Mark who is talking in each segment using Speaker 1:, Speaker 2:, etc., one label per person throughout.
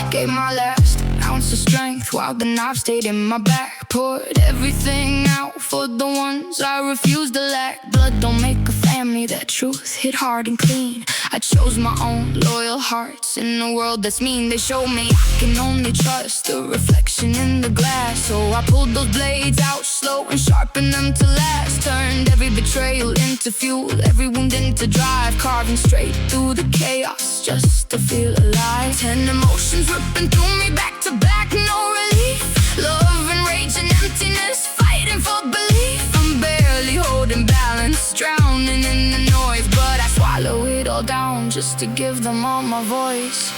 Speaker 1: Gave my last ounce of strength while the knife stayed in my back. Poured everything out for the ones I refused to lack. Blood don't make a family, that truth hit hard and clean. I chose my own loyal hearts in a world that's mean. They show me I can only trust the reflection in the glass. So I pulled those blades out slow and sharpened them to last. Turned every betrayal into fuel, every wound into drive. Carving straight through the chaos just to feel alive. 10 emotions ripping through me back to back, no relief. Love and rage and emptiness, fighting for belief. I'm barely holding balance, drowning in the noise, but I swallow it all down just to give them all my voice.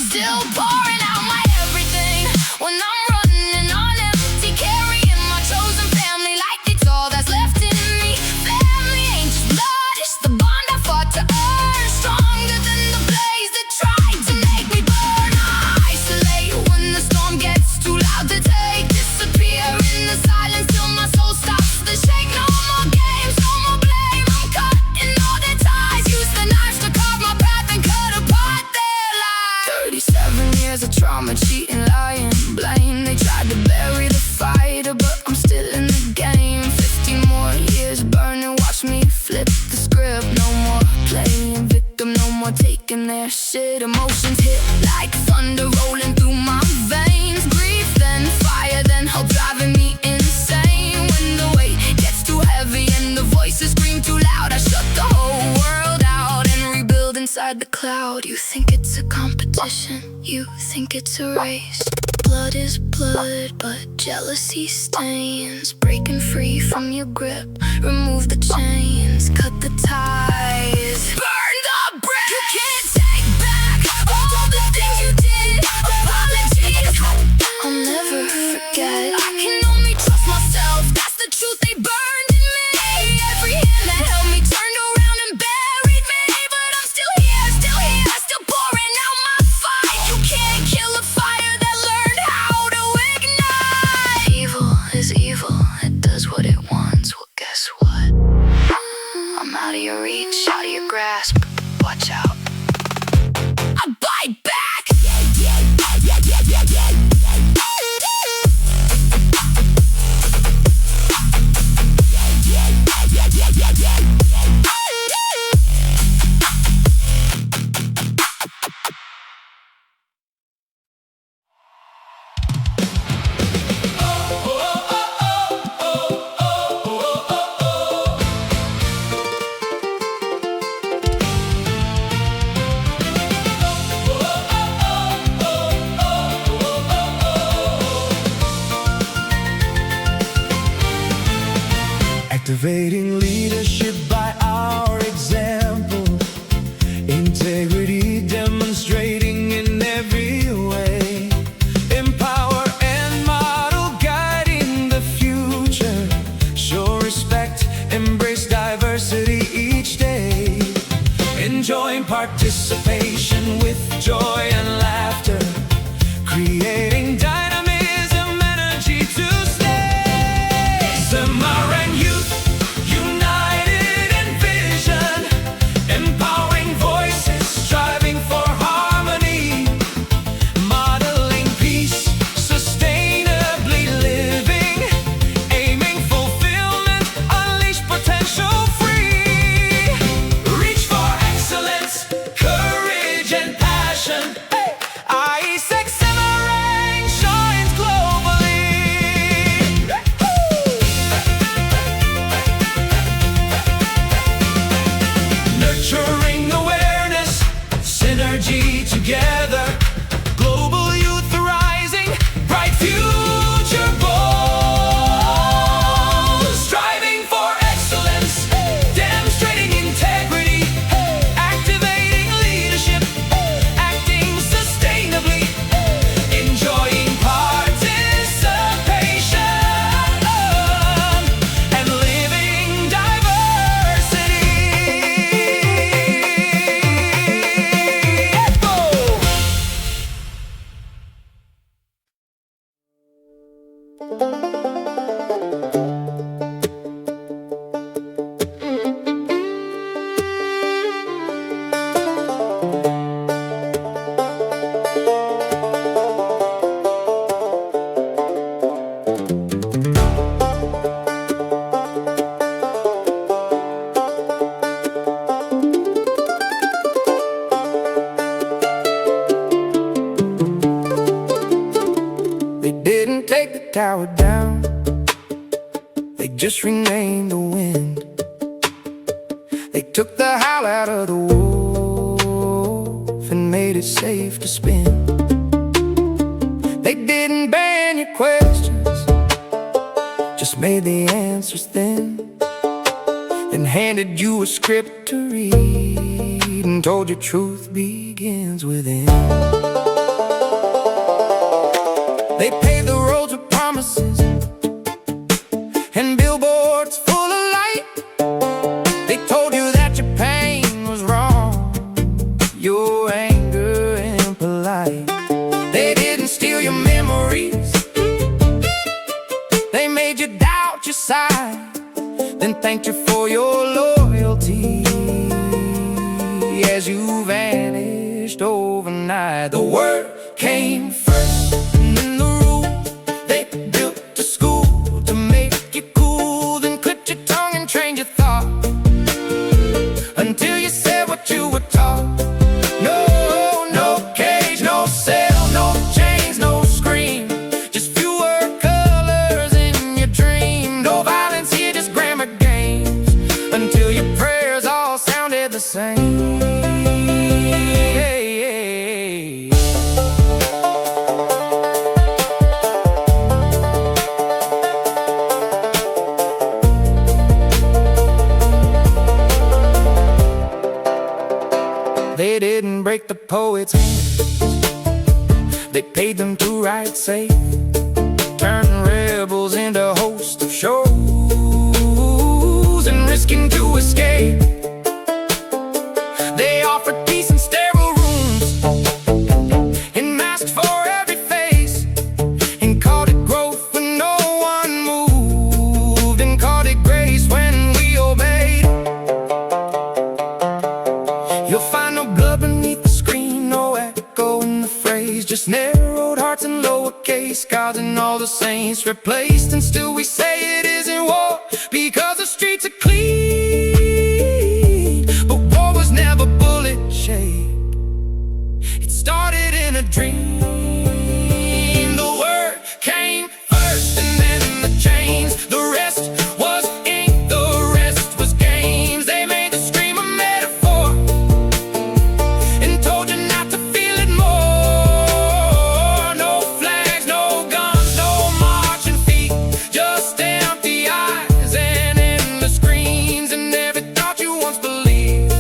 Speaker 1: Still pouring out my everything when I'm running on empty, carrying my chosen family like it's all that's left in me. Family ain't just blood, it's the bond I fought to earn. Stronger than the blaze that tried to make me burn. I isolate when the storm gets too loud to take. Disappear in the silence till my soul stops to shake. No more games, no more blame, I'm cutting all the ties. Use the knives to carve my path and cut apart their lives. 37 years of trauma, cheating, lying, blame. They tried to bury the fighter, but I'm still in the game. 15 more years burning, watch me flip the script. No more playing victim, no more taking their shit. Emotions hit like thunder rolling through my veins. Grief, then fire, then hope driving me insane. When the weight gets too heavy and the voices scream too loud, I shut the whole world out and rebuild inside the cloud. You think it's a competition, you think it's a race. Blood is blood, but jealousy stains. Breaking free from your grip, remove the chains, cut the ties, burn the bridge. You can't take back all the things you did. Apologies, I'll never forget. I can only trust myself, that's the truth they burned in me. Every hand that held me turned around and buried me. But I'm still here, still pouring out my fight. You can't kill a fire that learned how to ignite. Evil is evil, it does what it wants. Well, guess what? I'm out of your reach, out of your grasp. Watch out, I bite back.
Speaker 2: Activating leadership by our example. Integrity demonstrating in every way. Empower and model, guiding the future. Show respect, embrace diversity each day. Enjoying participation with joy and laughter. Creating dynamism, energy to stay. Summer and youth, united in vision, empowering voices, striving for harmony, modeling peace, sustainably living, aiming fulfillment, unleash potential free. Reach for excellence, courage and passion. I accelerate. tower down. They just renamed the wind. They took the howl out of the wolf and made it safe to spin. They didn't ban your questions, just made the answers thin. Then handed you a script to read and told you truth begins within. They paved the roads with promises and billboards full of light. They told you that your pain was wrong, your anger impolite. They didn't steal your memories, they made you doubt your side, then thanked you for your loyalty as you vanished overnight. The word came first, and then the rule. They built a school to make you cool, then clipped your tongue and trained your thought until you said what you were taught. No, no cage, no cell, no chains, no scream, just fewer colors in your dream. No violence here, just grammar games, until your prayers all sounded the same. They didn't break the poets' hands, they paid them to write safe, turning rebels into hosts of shows and risking to escape. They offered peace in sterile rooms and masked for every face, and called it growth when no one moved, and called it grace when we obeyed. You'll find no blood beneath the screen, no echo in the phrase, just narrowed hearts and lowercase gods and all the saints replaced. And still we say it isn't war because the streets are clean, but war was never bullet shaped, it started in a dream. The word came first and then the chains, the rest was ink, the rest was games. They made the scream a metaphor and told you not to feel it more. No flags, no guns, no marching feet, just empty eyes and endless screens. And every thought you once believed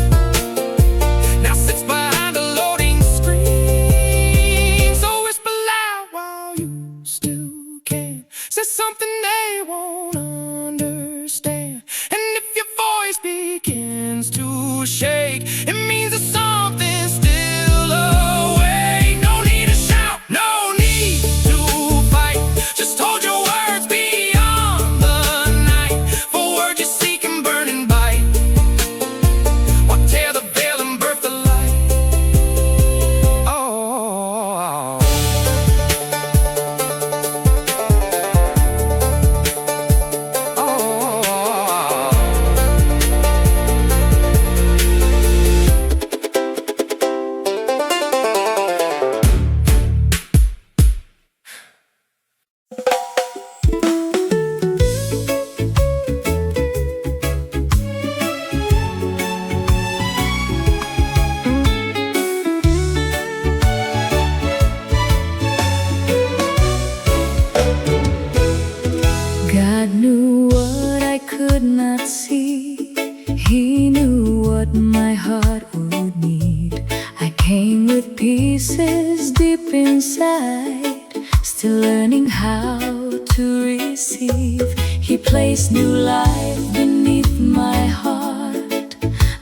Speaker 2: now sits behind a loading screen. So whisper loud while you still can, say something they won't understand. And if your voice begins to shake, it means that something's still awake. No need to shout, no need to fight, just hold your words beyond the night. For words you seek and burn and bite, or tear the veil and birth the light. Oh,
Speaker 1: God knew what I could not see, He knew what my heart would need. I came with pieces deep inside, still learning how to receive. He placed new life beneath my heart,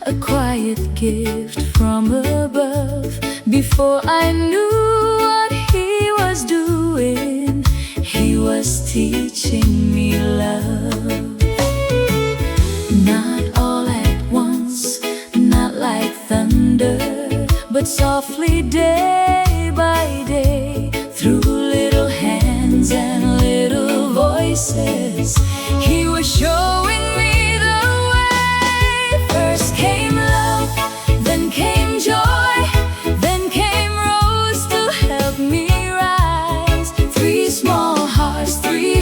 Speaker 1: a quiet gift from above. Before I knew what He was doing, He was teaching me love. Not all at once, not like thunder, but softly day by day, through little hands and little voices. He was showing me the way. First came love, then came joy, then came rose to help me rise. Three small hearts, three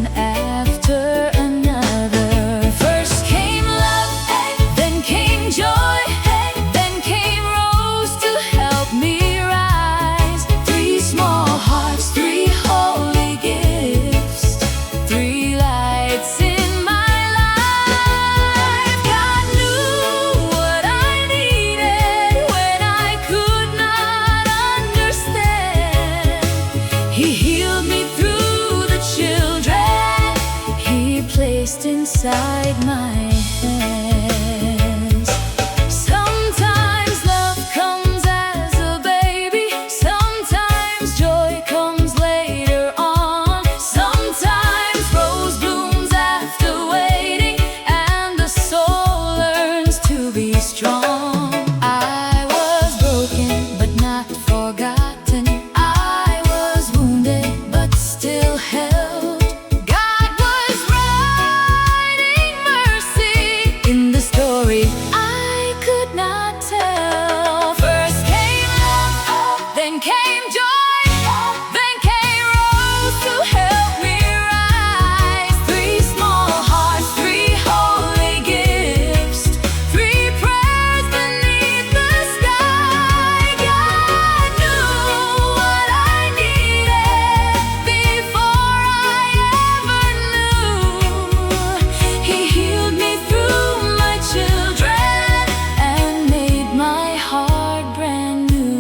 Speaker 1: one after another. First came love, then came joy, then came rose to help me rise. Three small hearts, three holy gifts, three lights in my life. God knew what I needed when I could not understand. He healed me through the children He placed inside my hands. Sometimes love comes as a baby, sometimes joy comes later on. Sometimes rose blooms after waiting, and the soul learns to be strong. I was broken but not forgotten. I was wounded but still held. God was writing mercy in the story I could not tell. First came love, then came joy, then came rose to help me rise. Three small hearts, three holy gifts, three prayers beneath the sky. God knew what I needed before I ever knew. He healed me through my children and made my heart brand new.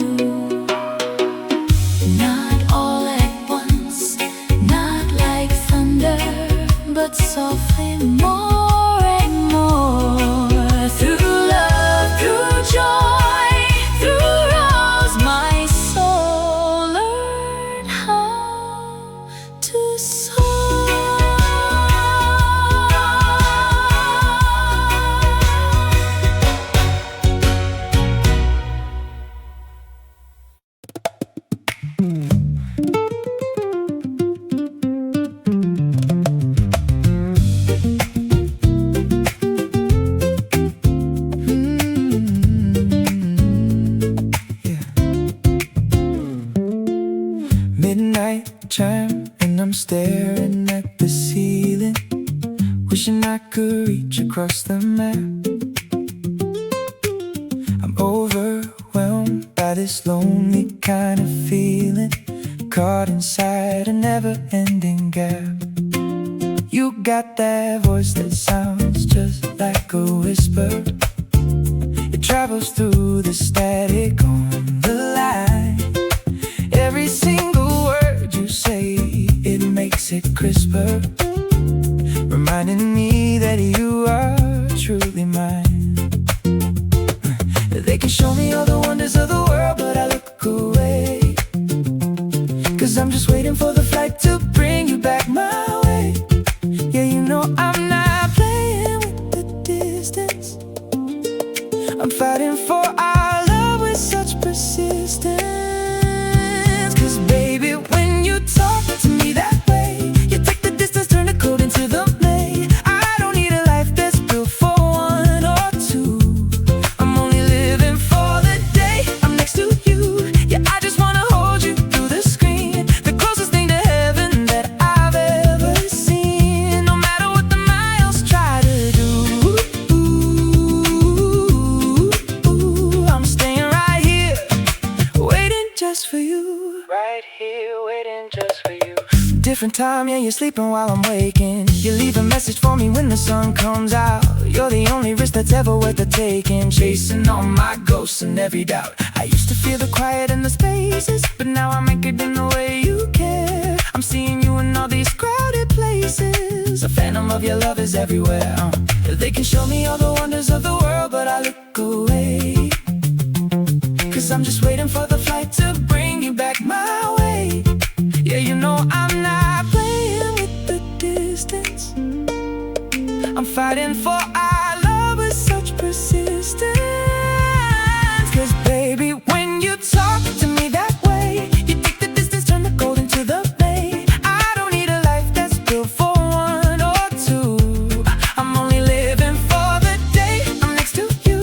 Speaker 1: Not all at once, not like thunder, but softly more and more. Through love, through joy, through rose, my soul learned how to soar.
Speaker 2: Midnight chime and I'm staring at the ceiling, wishing I could reach across the map. I'm overwhelmed by this lonely kind of feeling, caught inside a never-ending gap. You got that voice that sounds just like a whisper. It travels through the static on the line. Every single word you say, it makes it crisper, reminding me that you are truly mine. They can show me all the wonders of the world, but I look away, 'cause I'm just waiting for the flight to bring you back my way. Yeah, you know I'm not playing with the distance. I'm fighting for our love with such persistence. 'Cause baby, when you talk to me that way, you take the distance, turn the cold into the May. I don't need a life that's built for one or two. I'm only living for the day I'm next to you. Yeah, I just wanna hold you through the screen, the closest thing to heaven that I've ever seen. No matter what the miles try to do, I'm staying right here, waiting just for you. Right here, waiting just for you. Different time, yeah, you're sleeping while I'm waking. You leave a message for me when the sun comes out. You're the only risk that's ever worth the taking. Chasing all my ghosts and every doubt. I used to feel the quiet in the spaces, but now I'm anchored in the way you care. I'm seeing you in all these crowded places. A phantom of your love is everywhere. They can show me all the wonders of the world, but I look away, 'cause I'm just waiting for the flight to bring you back my way. Yeah, you know I'm not playing with the distance. I'm fighting for our love with such persistence. 'Cause baby, when you talk to me that way, you take the distance, turn the cold into the May. I don't need a life that's built for one or two. I'm only living for the day I'm next to you.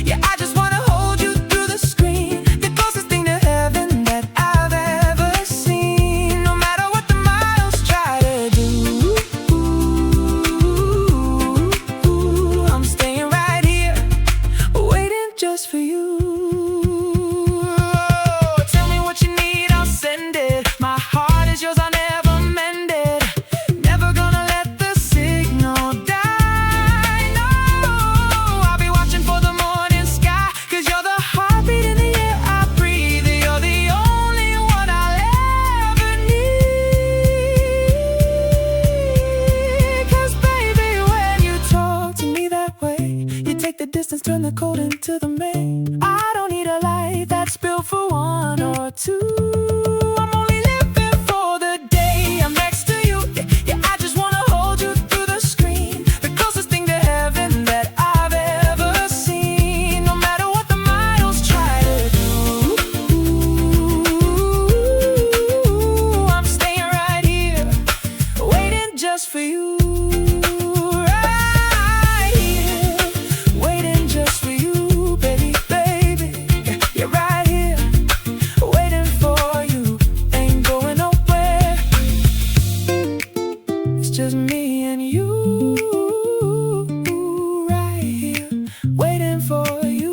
Speaker 2: Yeah, I just wanna hold you through the screen, the closest thing to heaven that I've ever seen. No matter what the miles try to do, distance, turn the cold into the main. I don't need a life that's built for one or two. I'm only living for the day I'm next to you. Yeah, I just wanna hold you through the screen. The closest thing to heaven that I've ever seen. No matter what the miles try to do, I'm staying right here, waiting just for you. Just me and you, right here, waiting for you.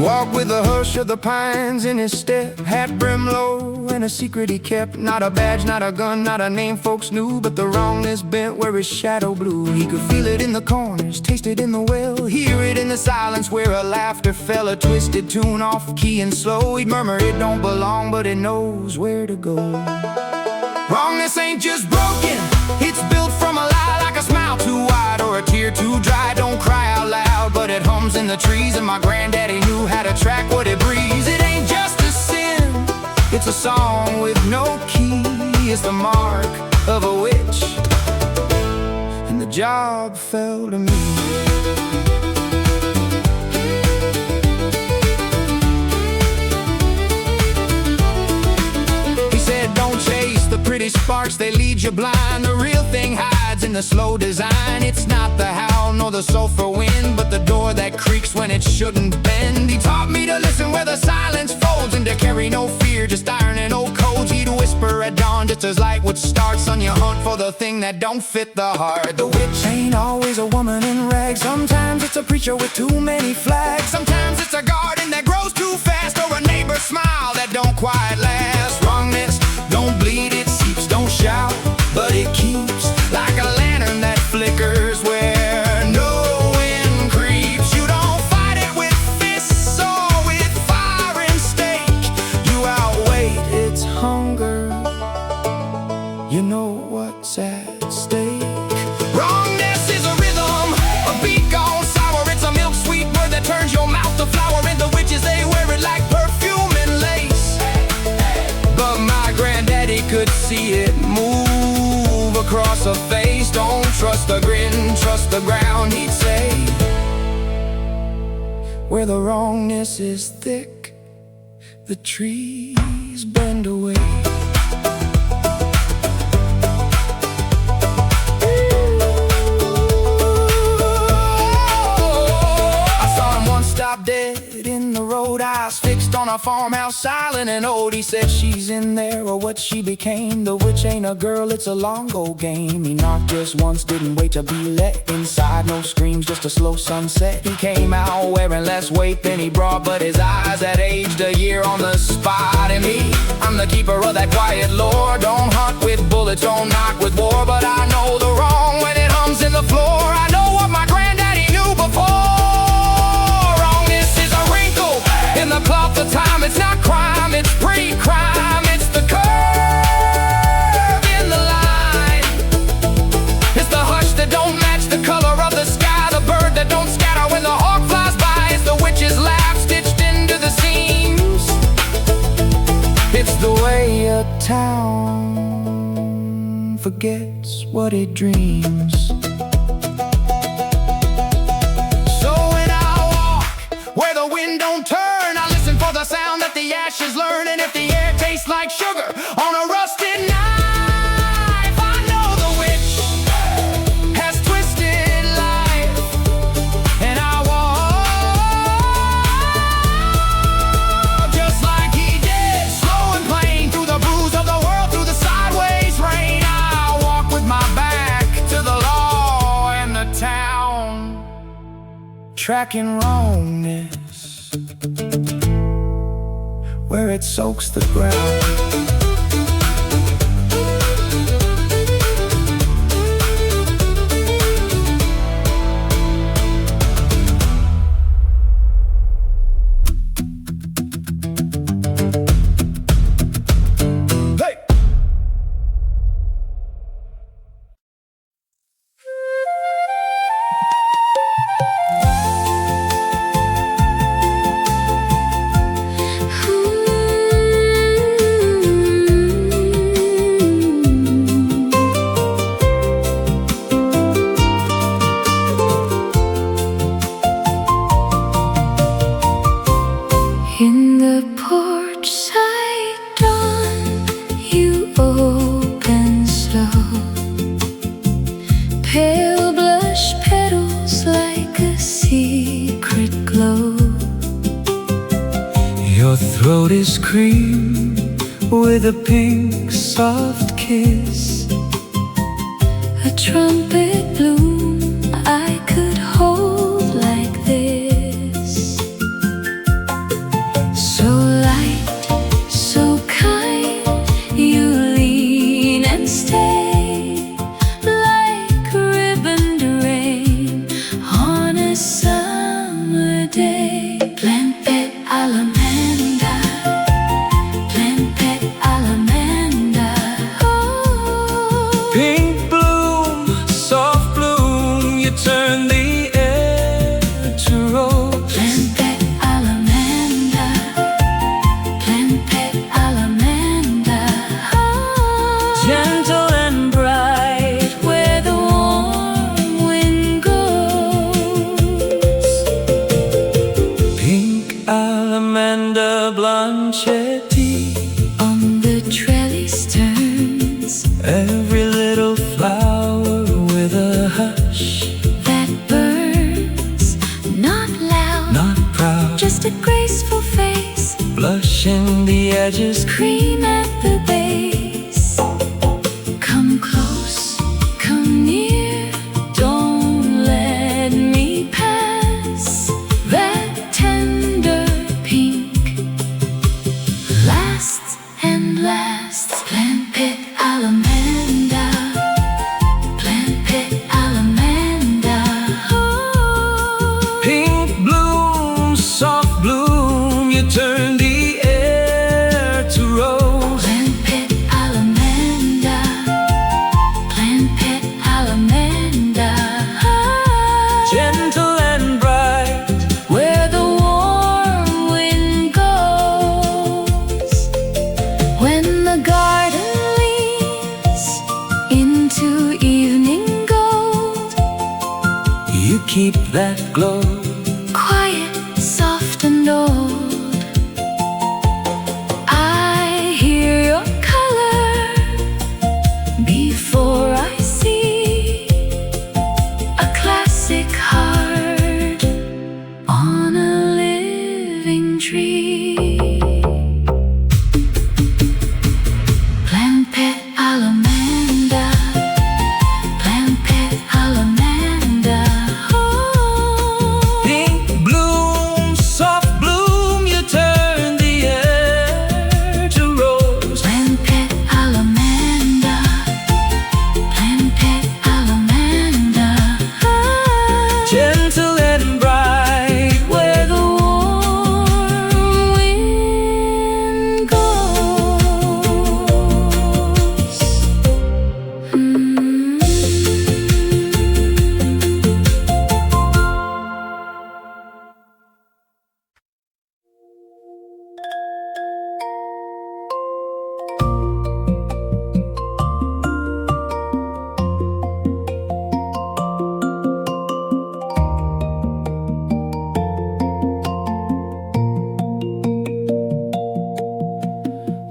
Speaker 2: Walked with the hush of the pines in his step, hat brim low and a secret he kept. Not a badge, not a gun, not a name folks knew, but the wrongness bent where his shadow blew. He could feel it in the corners, taste it in the well, hear it in the silence where a laughter fell, a twisted tune off key and slow. He'd murmur it don't belong, but it knows where to go. Wrongness ain't just broken, it's built from a lie, like a smile too wide or a tear too dry. Don't cry out loud, but it hums in the trees, and my granddaddy knew how to track what it breathes. It ain't just a sin, it's a song with no key. It's the mark of a witch, and the job fell to me. Don't chase the pretty sparks, they lead you blind. The real thing hides in the slow design. It's not the howl nor the sulfur wind, but the door that creaks when it shouldn't bend. He taught me to listen where the silence folds, and to carry no fear, just ironing old codes. He'd whisper at dawn just as light would start on your hunt for the thing that don't fit the heart. The witch ain't always a woman in rags. Sometimes it's a preacher with too many flags. Sometimes it's a garden that grows too fast, or a neighbor's smile that don't quite last. Wrongness don't bleed, it seeps, don't shout, but it keeps, like a lantern that flickers where no wind creeps. You don't fight it with fists or with fire and stake. You outweigh its hunger, you know what's at stake. Wrongness is a rhythm, a beat gone sour. It's a milk sweet word that turns your mouth to flower. And the witches, they wear it like perfume and lace, but my granddaddy could see it move across her face. Don't trust the grin, trust the ground, he'd say. Where the wrongness is thick, the trees bend away. I saw him once stop dead in the road, eyes fixed on a farmhouse, silent and old. He said she's in there, or what she became. The witch ain't a girl, it's a long old game. He knocked just once, didn't wait to be let inside. No screams, just a slow sunset. He came out wearing less weight than he brought, but his eyes had aged a year on the spot. And me, I'm the keeper of that quiet lore. Don't hunt with bullets, don't knock with war, but I know the wrong when it hums in the floor. I know what my granddaddy knew before. In the cloth of time, it's not crime, it's pre-crime. It's the curve in the line, it's the hush that don't match the color of the sky, the bird that don't scatter when the hawk flies by. It's the witch's laugh stitched into the seams. It's the way a town forgets what it dreams. So when I walk where the wind don't turn, the sound that the ashes learn. And if the air tastes like sugar on a rusted knife, I know the witch has twisted life. And I walk just like he did, slow and plain, through the bruise of the world, through the sideways rain. I walk with my back to the law and the town, tracking wrongness where where it soaks the ground.
Speaker 1: In the porch side dawn, you open slow, pale blush petals like a secret glow.
Speaker 2: Your throat is cream with a pink soft kiss,
Speaker 1: A trumpet bloom I could hold like this. So light, so kind, you lean and stay like ribboned rain on a summer day. Plant pet alamanda, plant pet alamanda. Oh,
Speaker 2: pink bloom, soft bloom, you turn the air to rose.
Speaker 1: plant pet alamanda, plant pet alamanda. Oh,
Speaker 2: Gentle and bright,
Speaker 1: where the warm wind goes.
Speaker 2: pink alamanda blanchetti,
Speaker 1: On the trellis turns
Speaker 2: every little flower with a hush,
Speaker 1: that burns, not loud,
Speaker 2: not proud,
Speaker 1: just a graceful face,
Speaker 2: blushing the edges,
Speaker 1: cream at the base. Come close, come near, don't let me pass. That tender pink lasts and lasts. Plant pet alamanda, plant pet alamanda. Oh,
Speaker 2: pink bloom, soft bloom, you turn the air to rose.
Speaker 1: plant pet alamanda, plant pet alamanda.
Speaker 2: Gentle and bright,
Speaker 1: Where the warm wind goes. When the garden leans into evening gold,
Speaker 2: you keep that glow.
Speaker 1: quiet, soft and old. I hear your color before I see a classic heart on a living tree. Plant pet alamanda, plant pet alamanda. Oh,
Speaker 2: Pink bloom, soft bloom, you turn the air to rose.
Speaker 1: plant pet alamanda, plant pet alamanda.
Speaker 2: Gentle and bright,
Speaker 1: Where the warm wind goes.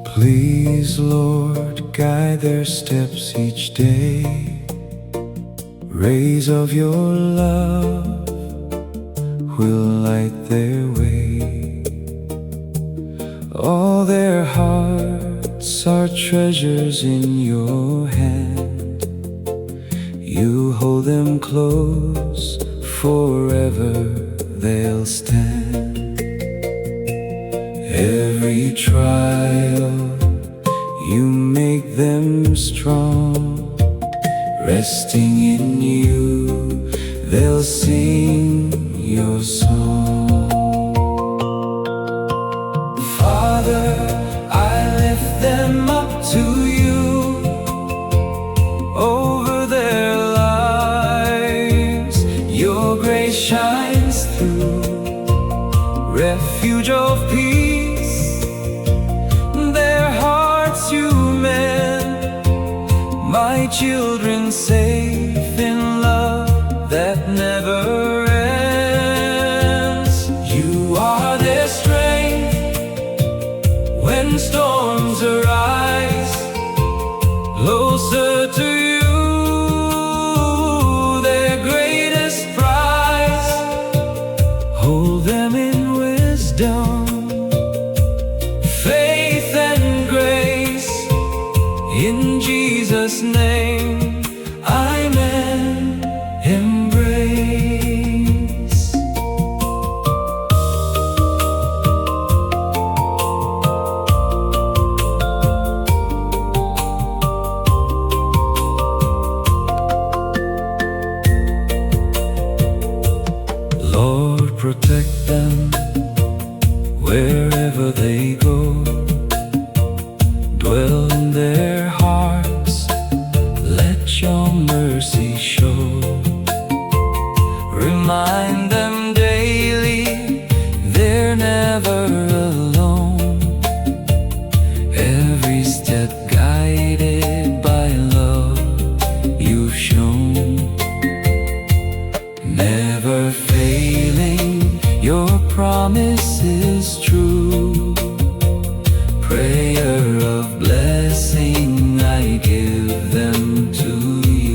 Speaker 2: please, Lord, guide their steps each day. Rays of your love will light their way. All their hearts are treasures in your hand. You hold them close, forever they'll stand. Every every trial, you make them strong. Resting in you, they'll sing your song. Father, I lift them up to you. Over their lives, your grace shines through. Refuge of peace, their hearts you mend. My children safe in love that never ends. You are their strength when storms arise. Closer to you, their greatest prize. Hold them in wisdom, faith and grace. In Jesus' name, amen. Embrace. Lord, protect them wherever they go. Dwell in their hearts, let your mercy show. Remind them daily they're never alone. Every step guided by love you've shown. Never failing, your promise is true. Prayer of blessing, I give them to you.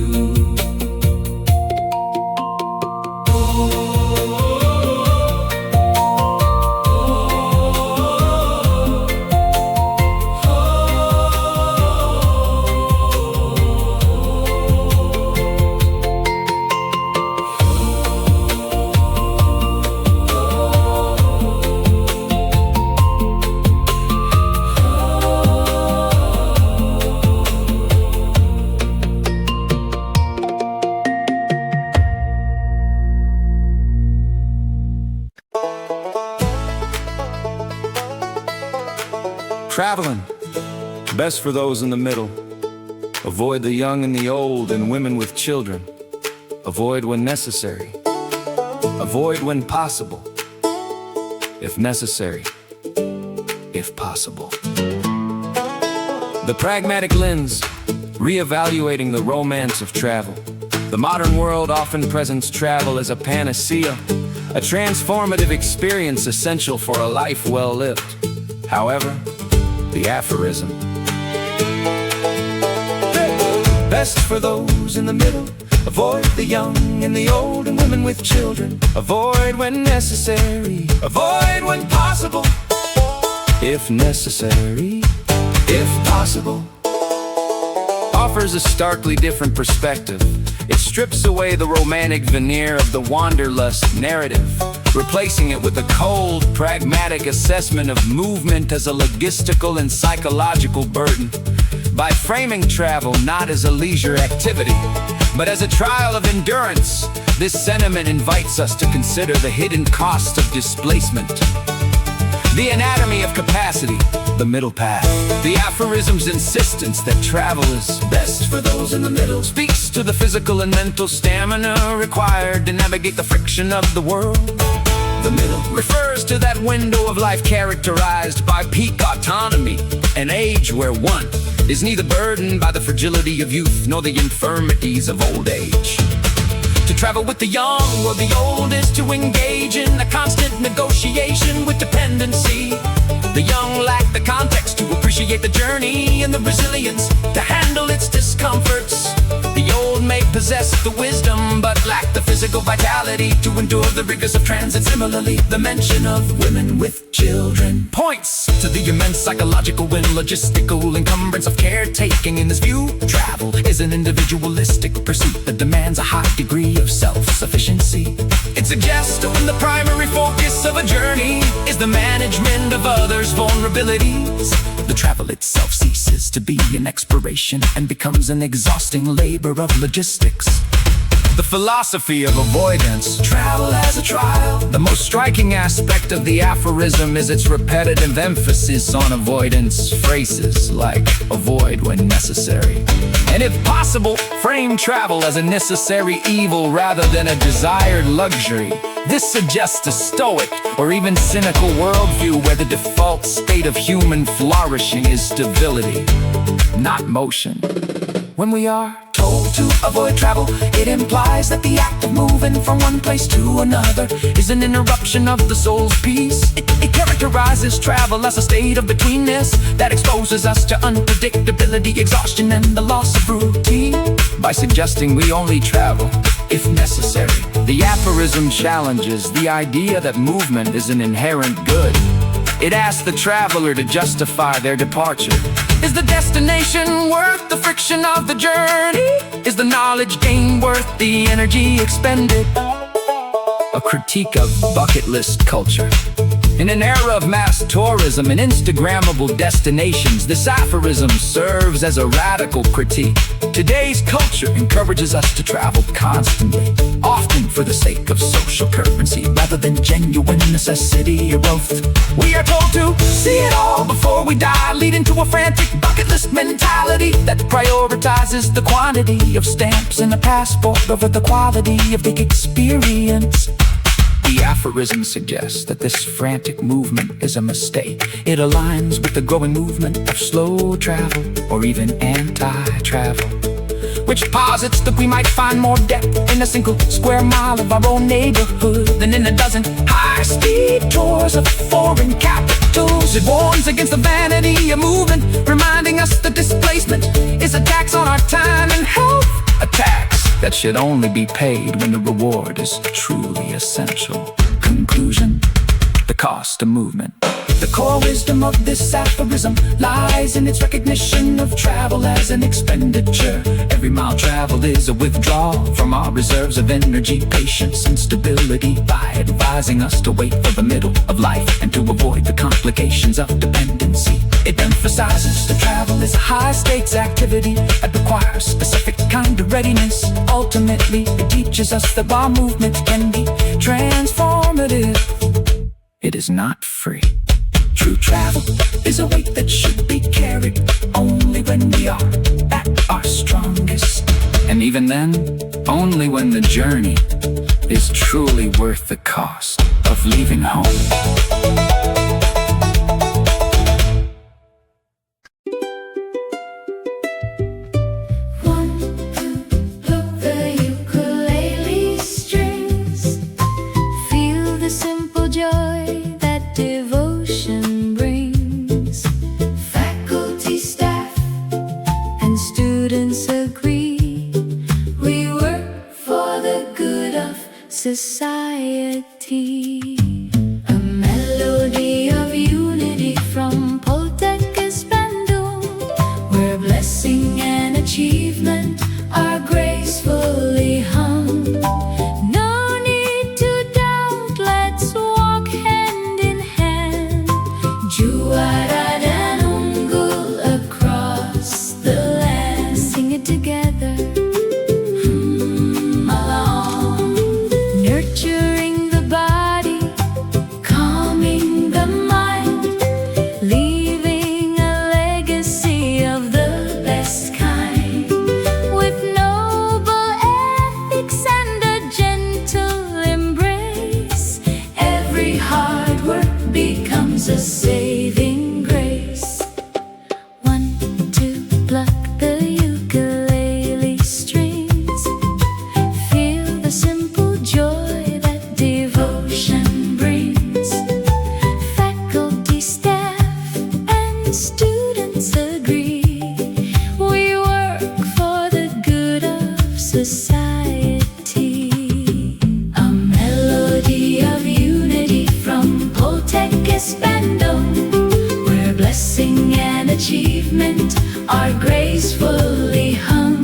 Speaker 3: Traveling, best for those in the middle. Avoid the young and the old and women with children. Avoid when necessary. Avoid when possible. If necessary, if possible. The pragmatic lens, reevaluating the romance of travel. The modern world often presents travel as a panacea, a transformative experience essential for a life well lived. However, the aphorism, best for those in the middle. Avoid the young and the old and women with children. Avoid when necessary. Avoid when possible. If necessary, if possible. Offers a starkly different perspective. It strips away the romantic veneer of the wanderlust narrative, replacing it with a cold, pragmatic assessment of movement as a logistical and psychological burden. By framing travel not as a leisure activity, but as a trial of endurance, this sentiment invites us to consider the hidden cost of displacement. The anatomy of capacity, the middle path. The aphorism's insistence that travel is best for those in the middle speaks to the physical and mental stamina required to navigate the friction of the world. The middle refers to that window of life characterized by peak autonomy, an age where one is neither burdened by the fragility of youth nor the infirmities of old age. To travel with the young or the old is to engage in a constant negotiation with dependency. The young lack the context to appreciate the journey and the resilience to handle its discomforts. The old may possess the wisdom but lack the physical vitality to endure the rigors of transit. Similarly, the mention of women with children points to the immense psychological and logistical encumbrance of caretaking. In this view, travel is an individualistic pursuit that demands a high degree of self-sufficiency. It suggests that when the primary focus of a journey is the management of others' vulnerabilities, the travel itself ceases to be an exploration and becomes an exhausting labor of logistics. The philosophy of avoidance, travel as a trial. The most striking aspect of the aphorism is its repetitive emphasis on avoidance. Phrases like avoid when necessary, and if possible, frame travel as a necessary evil rather than a desired luxury. This suggests a stoic or even cynical worldview where the default state of human flourishing is stability, not motion. When we are told to avoid travel, it implies that the act of moving from one place to another is an interruption of the soul's peace. It characterizes travel as a state of betweenness that exposes us to unpredictability, exhaustion, and the loss of routine. By suggesting we only travel if necessary, the aphorism challenges the idea that movement is an inherent good. It asks the traveler to justify their departure. Is the destination worth the friction of the journey? Is the knowledge gained worth the energy expended? A critique of bucket list culture. In an era of mass tourism and Instagrammable destinations, this aphorism serves as a radical critique. Today's culture encourages us to travel constantly, often for the sake of social currency rather than genuine necessity or growth. We are told to see it all before we die, leading to a frantic bucket list mentality that prioritizes the quantity of stamps in a passport over the quality of the experience. The aphorism suggests that this frantic movement is a mistake. It aligns with the growing movement of slow travel or even anti-travel, which posits that we might find more depth in a single square mile of our own neighborhood than in a dozen high-speed tours of foreign capitals. It warns against the vanity of movement, reminding us that displacement is a tax on our time and health, a tax that should only be paid when the reward is truly essential. Conclusion: the cost of movement. The core wisdom of this aphorism lies in its recognition of travel as an expenditure. Every mile traveled is a withdrawal from our reserves of energy, patience, and stability. By advising us to wait for the middle of life and to avoid the complications of dependency, it emphasizes that travel is a high-stakes activity that requires specific kind of readiness. Ultimately, it teaches us that while movement can be transformative, it is not free. True travel is a weight that should be carried only when we are at our strongest. And even then, only when the journey is truly worth the cost of leaving home.
Speaker 1: Society, a melody of unity from Poltec Espandum, where blessing and achievement are gracefully hung. No need to doubt, let's walk hand in hand. Jiwa dan unggul across the land. Sing it together. Nurturing the body, calming the mind, leaving a legacy of the best kind. With noble ethics and a gentle embrace, every hard work becomes a saving grace. 1, 2, pluck the ukulele strings. Feel the simple joy that devotion brings. Faculty, staff, and students agree. We work for the good of society. kiss Bandung, where blessing and achievement are gracefully hung.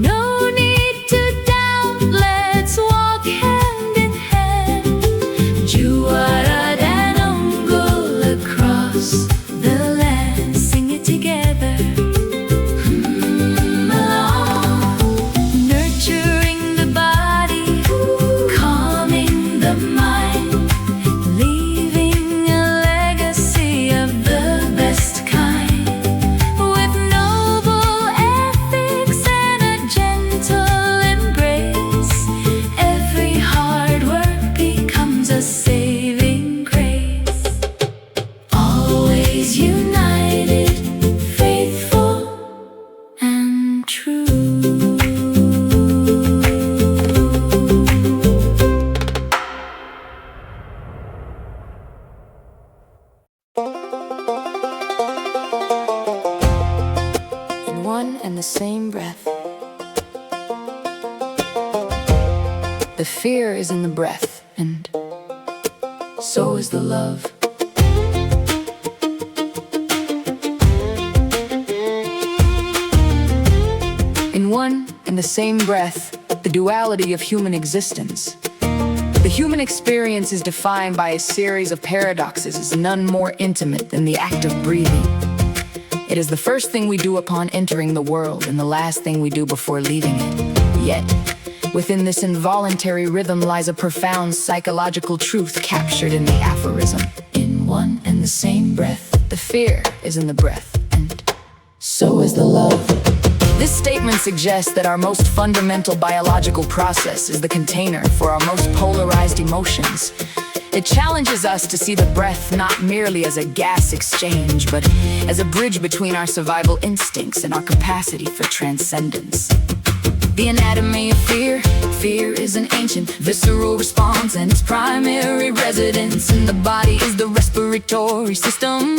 Speaker 1: No need to doubt, let's walk hand in hand. Jiwa dan unggul across the land. Sing it together. Nurturing the body, calming the mind, leaving a legacy of the best kind. With noble ethics and a gentle embrace, every hard work becomes a saving grace. Always united, faithful and true. In one and the same breath, the fear is in the breath, and so is the love. In one and the same breath, the duality of human existence. The human experience is defined by a series of paradoxes, none more intimate than the act of breathing. It is the first thing we do upon entering the world and the last thing we do before leaving it. Yet, within this involuntary rhythm lies a profound psychological truth captured in the aphorism. In one and the same breath, the fear is in the breath, and so is the love. This statement suggests that our most fundamental biological process is the container for our most polarized emotions. It challenges us to see the breath not merely as a gas exchange, but as a bridge between our survival instincts and our capacity for transcendence. The anatomy of fear. Fear is an ancient visceral response, and its primary residence in the body is the respiratory system.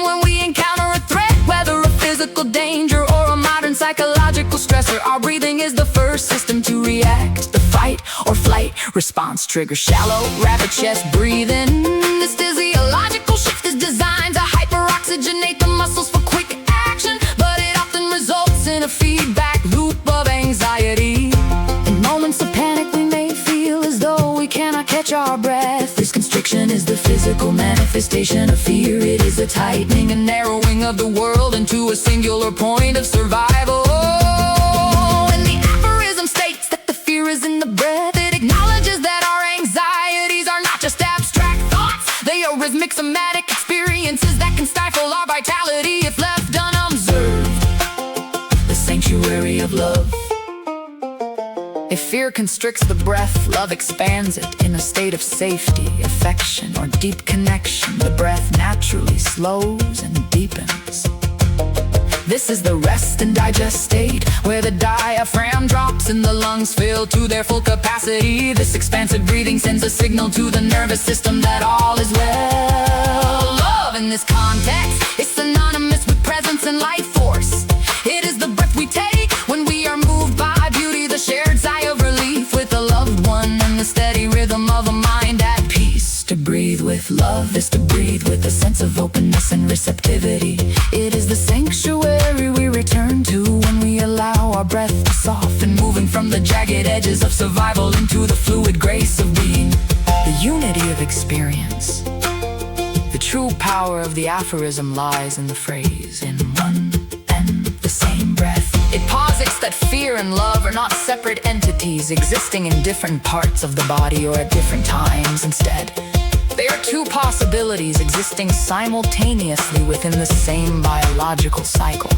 Speaker 1: When we encounter a threat, whether a physical danger or a modern psychological stressor, our breathing is the first system to react. The fight or flight response triggers shallow, rapid chest breathing. This physiological shift is designed to hyperoxygenate the muscles for quick action, but it often results in a feedback loop of anxiety. In moments of panic, we may feel as though we cannot catch our breath. This constriction is the physical manifestation of fear. It is a tightening and narrowing of the world into a singular point of survival. And the aphorism states that the fear is in the breath. It acknowledges that our anxieties are not just abstract thoughts. They are rhythmic somatic experiences that can stifle our vitality if left unobserved. The sanctuary of love. If fear constricts the breath, love expands it. In a state of safety, affection, or deep connection, the breath naturally slows and deepens. This is the rest and digest state, where the diaphragm drops and the lungs fill to their full capacity. This expansive breathing sends a signal to the nervous system that all is well. Love in this context is synonymous with presence and life force. It is the breath we take when we are moved by beauty, the shared sigh of relief with a loved one, and the steady rhythm of a mind at peace. To breathe with love is to breathe with a sense of openness and receptivity. It is the sanctuary we return to when we allow our breath to soften, moving from the jagged edges of survival into the fluid grace of being. The unity of experience. The true power of the aphorism lies in the phrase, in one and the same breath. It posits that fear and love are not separate entities existing in different parts of the body or at different times. Instead, they are two possibilities existing simultaneously within the same biological cycle.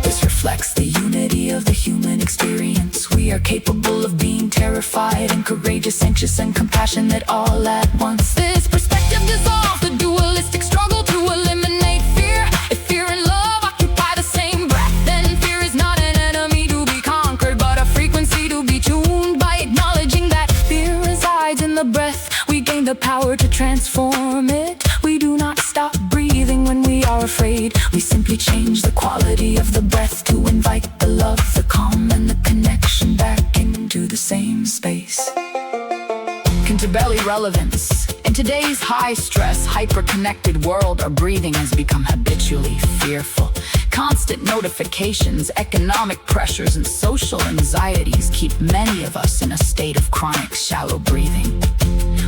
Speaker 1: This reflects the unity of the human experience. We are capable of being terrified and courageous, anxious and compassionate all at once. This perspective dissolves the dualistic struggle to eliminate fear. If fear and love occupy the same breath, then fear is not an enemy to be conquered, but a frequency to be tuned. By acknowledging that fear resides in the breath, we gain the power to transform it. We do not stop breathing when we are afraid. We simply change the quality of the breath to invite the love, the calm, and the connection back into the same space. Interbelly relevance.
Speaker 4: today's high-stress, hyper-connected world, our breathing has become habitually fearful. Constant notifications, economic pressures, and social anxieties keep many of us in a state of chronic shallow breathing.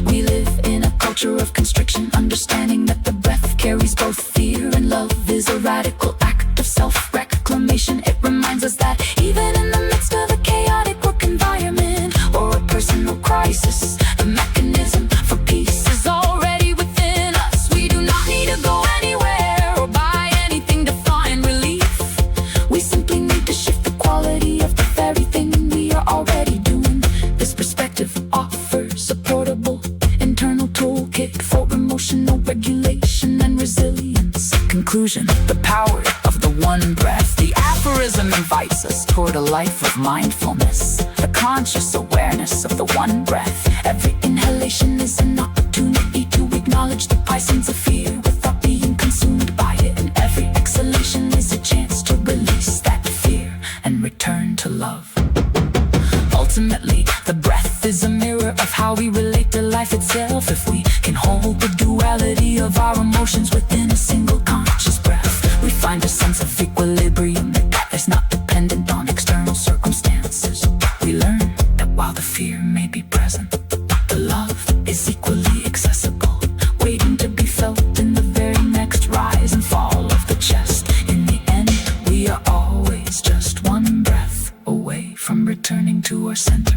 Speaker 4: We live in a culture of constriction, understanding that the breath carries both fear and love is a radical act of self-reclamation. It reminds us that even in the midst of a chaotic work environment or a personal crisis, the mechanism for peace is already within us. We do not need to go anywhere or buy anything to find relief. We simply need to shift the quality of the very thing we are already doing. This perspective offers a portable internal toolkit for emotional regulation and resilience. Conclusion: the power of the one breath. The aphorism invites us toward a life of mindfulness, a conscious awareness of the one breath. Every inhalation is an opportunity to acknowledge the presence of fear without being consumed by it, and every exhalation is a chance to release that fear and return to love. Ultimately, the breath is a mirror of how we relate to life itself. If we can hold the duality of our emotions within a single conscious breath, we find a sense of equilibrium that is not dependent on external circumstances. We learn that while the fear may be present, the love is equally accessible, waiting to be felt in the very next rise and fall of the chest. In the end, we are always just one breath away from returning to our center.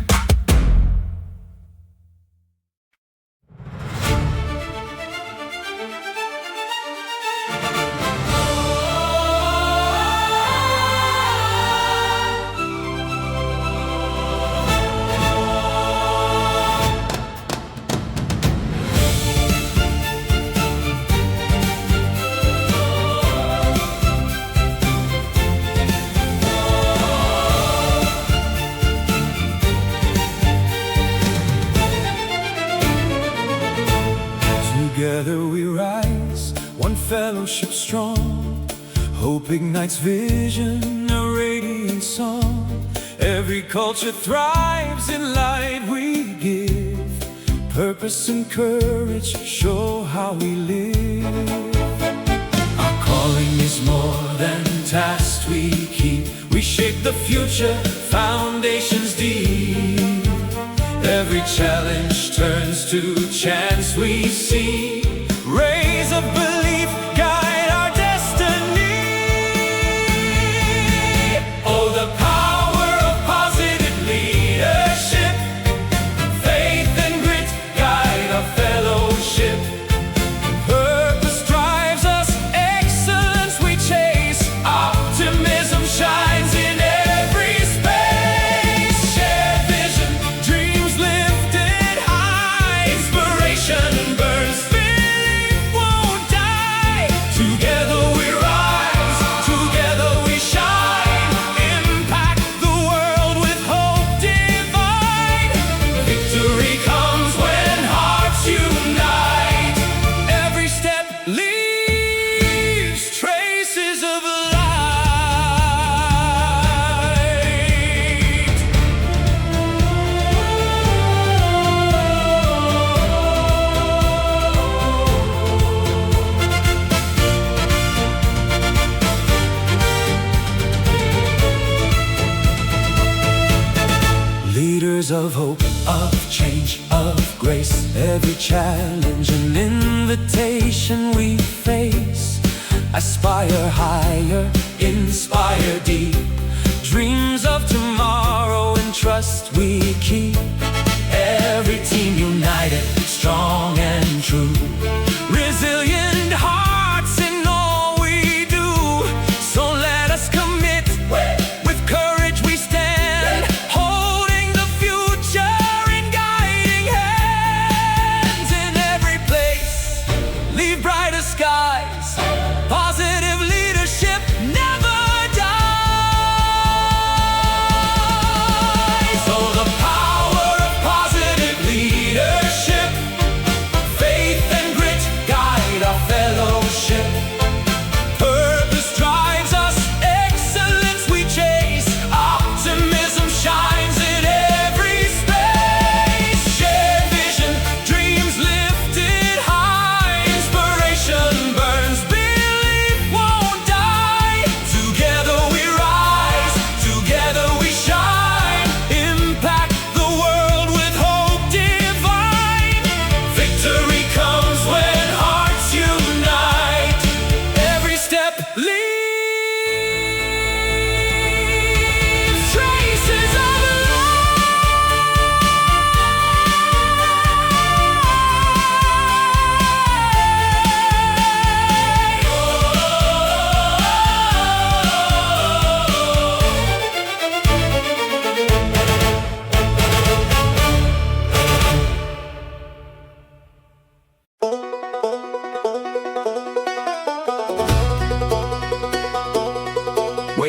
Speaker 3: Together we rise, one fellowship strong. Hope ignites vision, a radiant song. Every culture thrives in light we give. Purpose and courage show how we live. Our calling is more than tasks we keep. We shape the future, foundations deep. Every challenge turns to chance we see. Rays of belief guide our destiny. Oh, the power of positive leadership. Faith and grit guide our fellowship. Purpose drives us, excellence we chase. Optimism shines in every space. Shared vision, dreams lifted high. Inspiration burns, belief won't die. Together we rise, together we shine. Impact the world with hope divine. Victory comes when hearts unite. Every step leaves traces of light. Leaders of hope, of change, of grace. Every challenge an invitation we face. Aspire higher, inspire deep. Dreams of tomorrow and trust we keep. Every team united, strong and true. Resilient hearts in all we do. So let us commit, with courage we stand. Holding the future in guiding hands. In every place, leave brighter skies. Positive leadership never dies. So the power of positive leadership. Faith and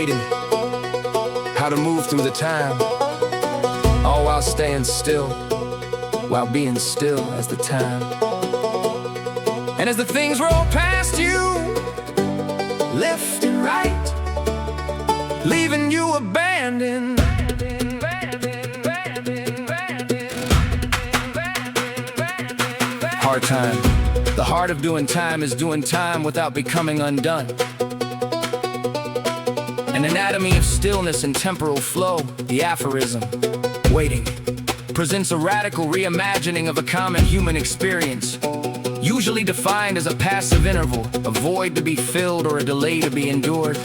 Speaker 3: waiting, how to move through the time, all while staying still, while being still as the time. And as the things roll past you, left and right, leaving you abandoned. Hard time. The heart of doing time is doing time without becoming undone. An anatomy of stillness and temporal flow, the aphorism, waiting, presents a radical reimagining of a common human experience, usually defined as a passive interval, a void to be filled or a delay to be endured.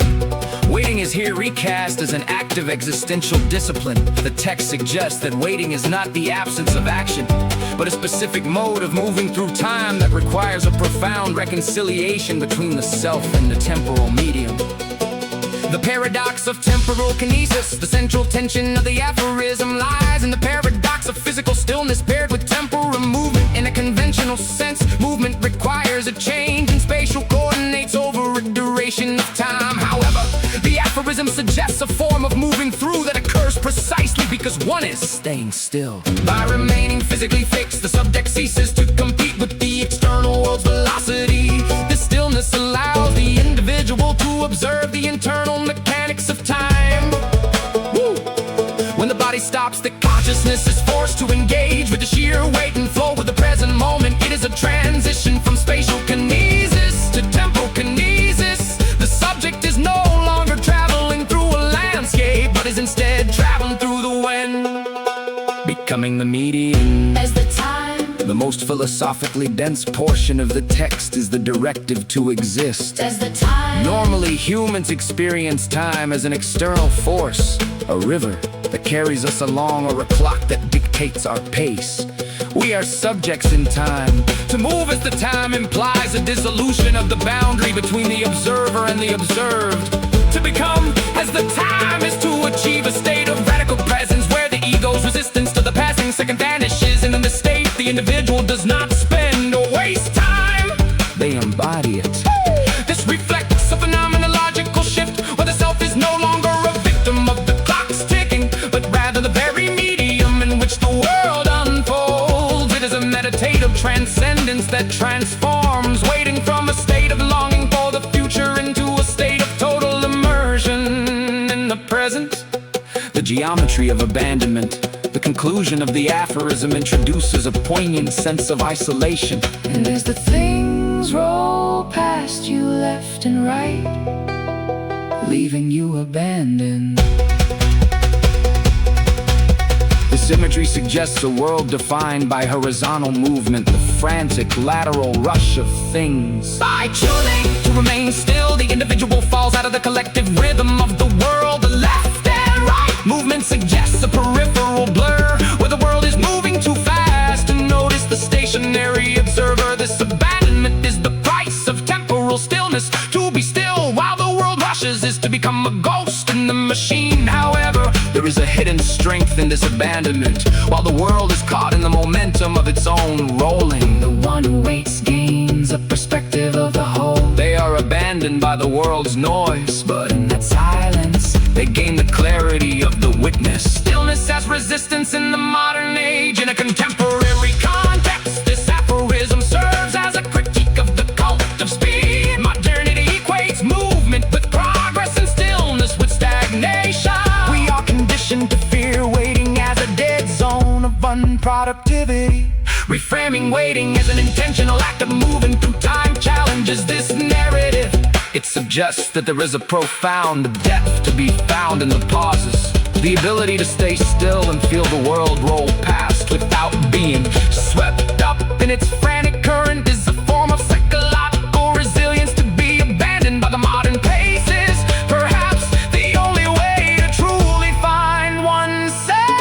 Speaker 3: Waiting is here recast as an active existential discipline. The text suggests that waiting is not the absence of action, but a specific mode of moving through time that requires a profound reconciliation between the self and the temporal medium. The paradox of temporal kinesis, the central tension of the aphorism lies in the paradox of physical stillness paired with temporal movement. In a conventional sense, movement requires a change in spatial coordinates over a duration of time. However, the aphorism suggests a form of moving through that occurs precisely because one is staying still. By remaining physically fixed, the subject ceases to compete with the external world's velocity. This stillness allows the individual to observe the internal mechanics of time. Woo! When the body stops, the consciousness is forced to engage with the sheer weight and flow of the present moment. It is a transition from spatial kinesis to temporal kinesis. The subject is no longer traveling through a landscape, but is instead traveling through the when, becoming the median.
Speaker 1: As the time,
Speaker 3: The most philosophically dense portion of the text is the directive to exist.
Speaker 1: as the time,
Speaker 3: Normally, humans experience time as an external force, a river that carries us along or a clock that dictates our pace. We are subjects in time. To move as the time implies a dissolution of the boundary between the observer and the observed. To become as the time is to achieve a state of radical presence where the ego's resistance to the passing second vanishes, and in the state the individual does not spend or waste time. They embody it.
Speaker 2: This reflects a phenomenological shift where the self is no longer a victim of the clock's ticking, but rather the very medium in which the world unfolds. It is a meditative transcendence that transforms, waiting from a state of longing for the future into a state of total immersion in the present.
Speaker 3: The geometry of abandonment. The conclusion of the aphorism introduces a poignant sense of isolation.
Speaker 1: and as the things roll past you left and right,
Speaker 3: Leaving you abandoned. This imagery suggests a world defined by horizontal movement, the frantic lateral rush of things.
Speaker 2: By choosing to remain still, the individual falls out of the collective rhythm of the world. The left and right movement suggests a peripheral blur where the world is moving too fast to notice the stationary observer. This abandonment is the price of temporal stillness. To be still while the world rushes is to become a ghost in the machine. However,
Speaker 3: There is a hidden strength in this abandonment, while the world is caught in the momentum of its own rolling.
Speaker 1: the one who waits gains a perspective of the whole.
Speaker 3: They are abandoned by the world's noise, but
Speaker 1: In that silence,
Speaker 3: they gain the clarity of the witness.
Speaker 2: stillness as resistance in the modern age. In a contemporary context, this aphorism serves as a critique of the cult of speed. Modernity equates movement with progress and stillness with stagnation. We are conditioned to fear waiting as a dead zone of unproductivity. Reframing waiting as an intentional act of moving through time challenges this narrative.
Speaker 3: It suggests that there is a profound depth to be found in the pauses. The ability to stay still and feel the world roll past without being
Speaker 2: Swept up in its frantic current is a form of psychological resilience. To be abandoned by the modern paces, perhaps the only way to truly find oneself.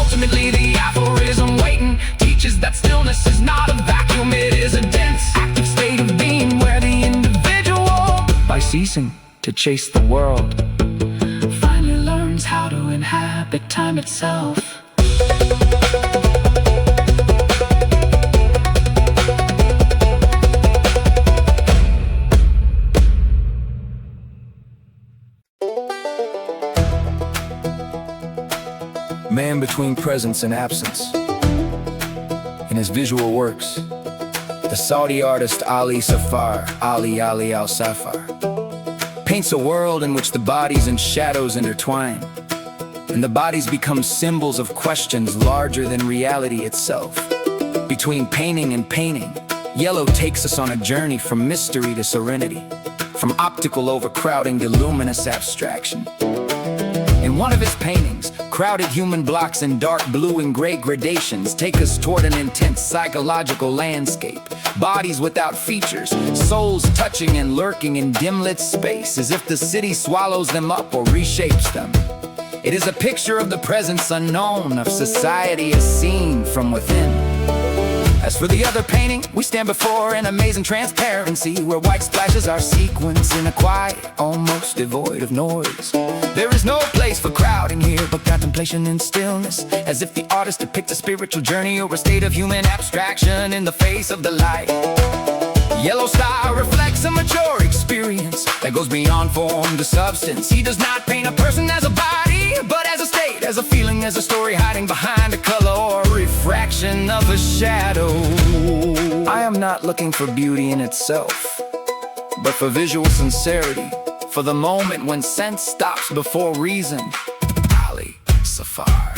Speaker 2: Ultimately, the aphorism waiting teaches that stillness is not a vacuum. It is a dense, active state of being where the individual,
Speaker 3: by ceasing to chase the world,
Speaker 1: finally learns how to inhabit time itself.
Speaker 3: between presence and absence. In his visual works, the Saudi artist Ali Safar, Ali al-Safar, paints a world in which the bodies and shadows intertwine, and the bodies become symbols of questions larger than reality itself. Between painting and painting, yellow takes us on a journey from mystery to serenity, from optical overcrowding to luminous abstraction. In one of his paintings, crowded human blocks in dark blue and gray gradations take us toward an intense psychological landscape. Bodies without features, souls touching and lurking in dim-lit space, as if the city swallows them up or reshapes them. It is a picture of the presence unknown, of society as seen from within. As for the other painting, we stand before an amazing transparency, where white splashes our sequence in a quiet, almost devoid of noise. There is no place for crowding here, but contemplation and stillness, as if the artist depicts a spiritual journey or a state of human abstraction in the face of the light. Yellow style reflects a mature experience that goes beyond form to substance. He does not paint a person as a body, but as a state, as a feeling, as a story hiding behind a color or a refraction of a shadow. I am not looking for beauty in itself, but for visual sincerity, for the moment when sense stops before reason. Ali Safar.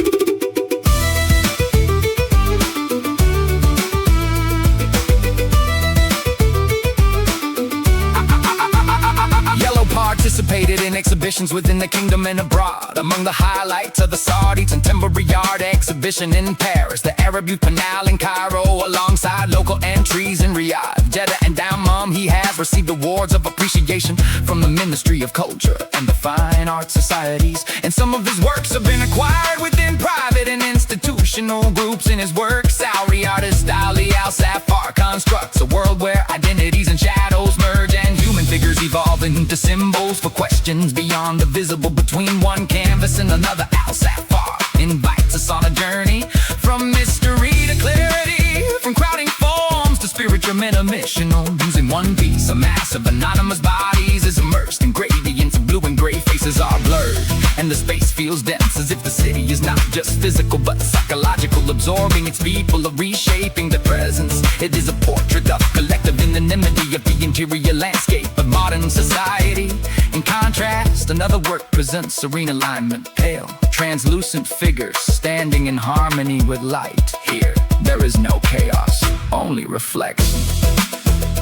Speaker 3: Participated in exhibitions within the kingdom and abroad. Among the highlights of the Saudi Contemporary Art Exhibition in Paris, the Arab Youth Canal in Cairo, alongside local entries in Riyadh, Jeddah and Dammam. He has received awards of appreciation from the Ministry of Culture and the Fine Arts Societies, and some of his works have been acquired within private and institutional groups. In his work, Saudi artist Ali al-Safar constructs a world where identities and shadows merge, and human figures evolve into symbols for questions beyond the visible. Between one canvas and another, al-Safar invites us on a journey from mystery to clarity, from crowding forms to spiritual intermissional. Using one piece, a mass of anonymous bodies is immersed in gradients of blue and gray. Faces are blurred and the space feels dense, as if the city is not just physical but psychological, absorbing its people, reshaping the presence. It is a portrait of collective anonymity of the interior landscape of modern society. In contrast, another work presents serene alignment, pale, translucent figures standing in harmony with light. Here, there is no chaos, only reflection.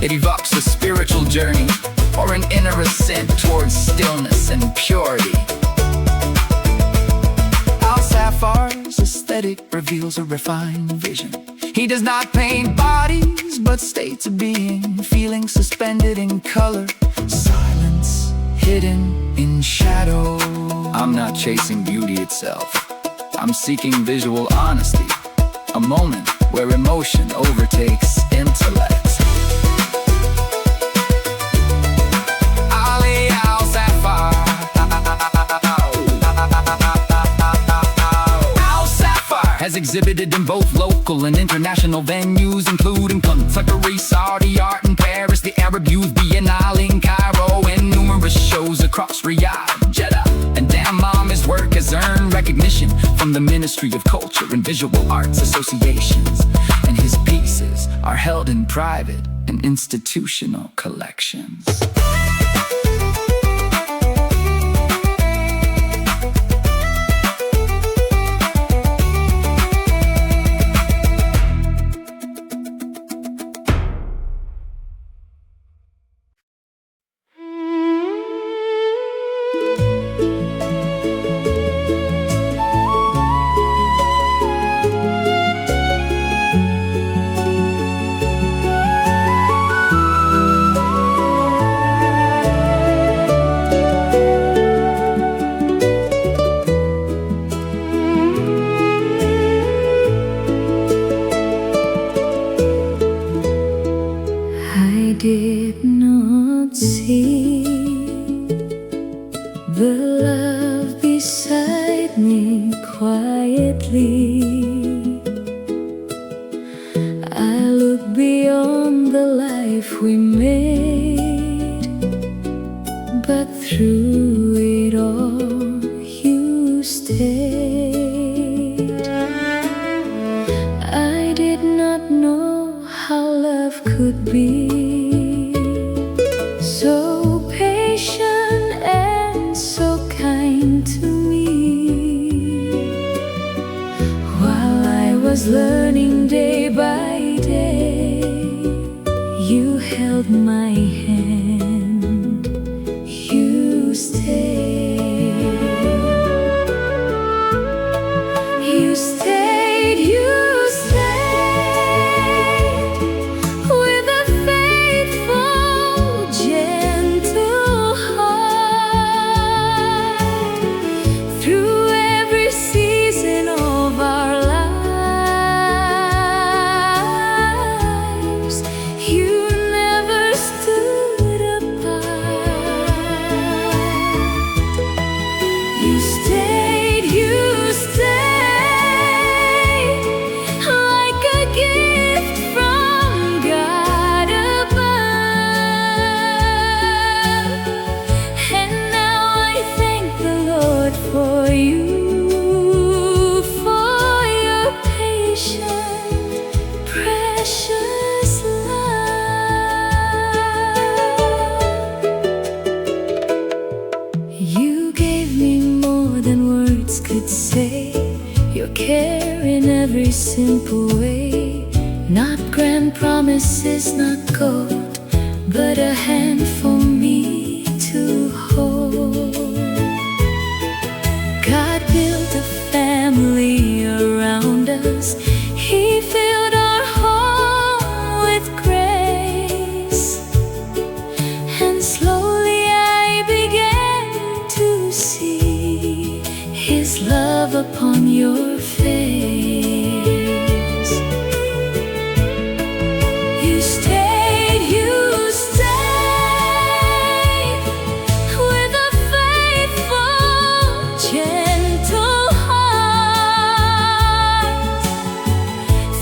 Speaker 3: It evokes a spiritual journey or an inner ascent towards stillness and purity. Al-Safar's aesthetic reveals a refined vision. He does not paint bodies, but states of being, feelings suspended in color, silence hidden in shadow. I'm not chasing beauty itself, I'm seeking visual honesty, a moment where emotion overtakes intellect. Ali al-Safar has exhibited in both local and international venues, including contemporary Saudi art in Paris, the Arab Youth Biennale in Cairo, and numerous shows across Riyadh, Jeddah, and Dammam. His work has earned recognition from the Ministry of Culture and Visual Arts Associations, and his pieces are held in private and institutional collections.
Speaker 1: did not see the love beside me quietly. I look beyond the life we made, but through it all you stayed. love could be. So patient and so kind to me. While I was learning day by day, you held my hand, you stayed. You stayed, you stayed, with a faithful, gentle heart. Through every season of our lives, you never stood apart. You stayed, you stayed, like a gift from God above. And now I thank the Lord for you, for your patient, precious love. You gave me more than words could say, your care in every simple way. Not grand promises, not gold, but a hand for me to hold. God built a family around us. He filled our home with grace. And slowly I began to see His love upon your face. You stayed, you stayed, with a faithful, gentle heart.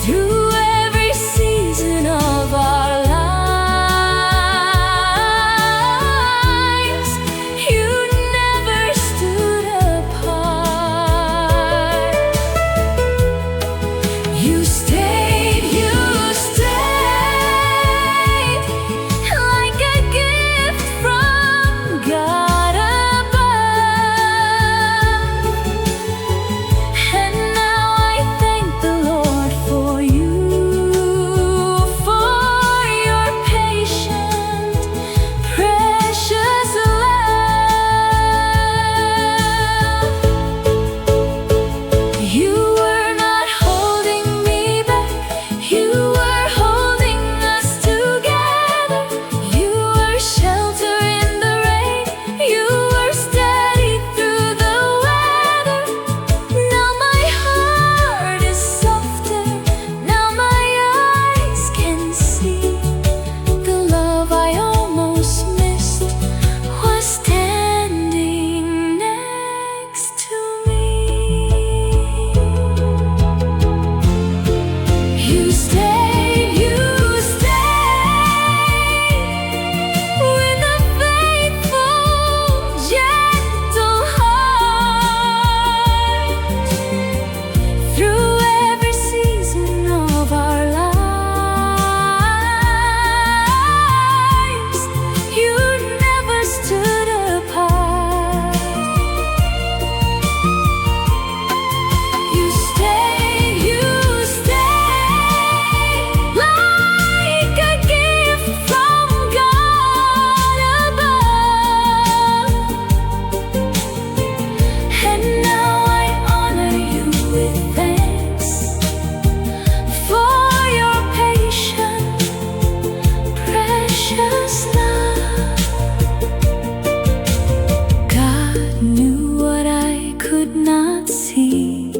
Speaker 1: Through every season of our lives, you never stood apart. You stayed, like a gift from God above. And now I thank the Lord for you, for your patient, precious love. You were not holding me back, you were holding us together. You were shelter in the rain, you were steady through the weather. Now my heart is softer, now my eyes can see. The love I almost missed was standing next to me. You stayed, with a faithful, gentle heart. Through every season of our lives, you never stood apart. You stayed, like a gift from God above. And now I honor you with thanks for your patient, precious love. God knew what I could not see.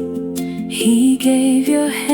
Speaker 1: He gave your hand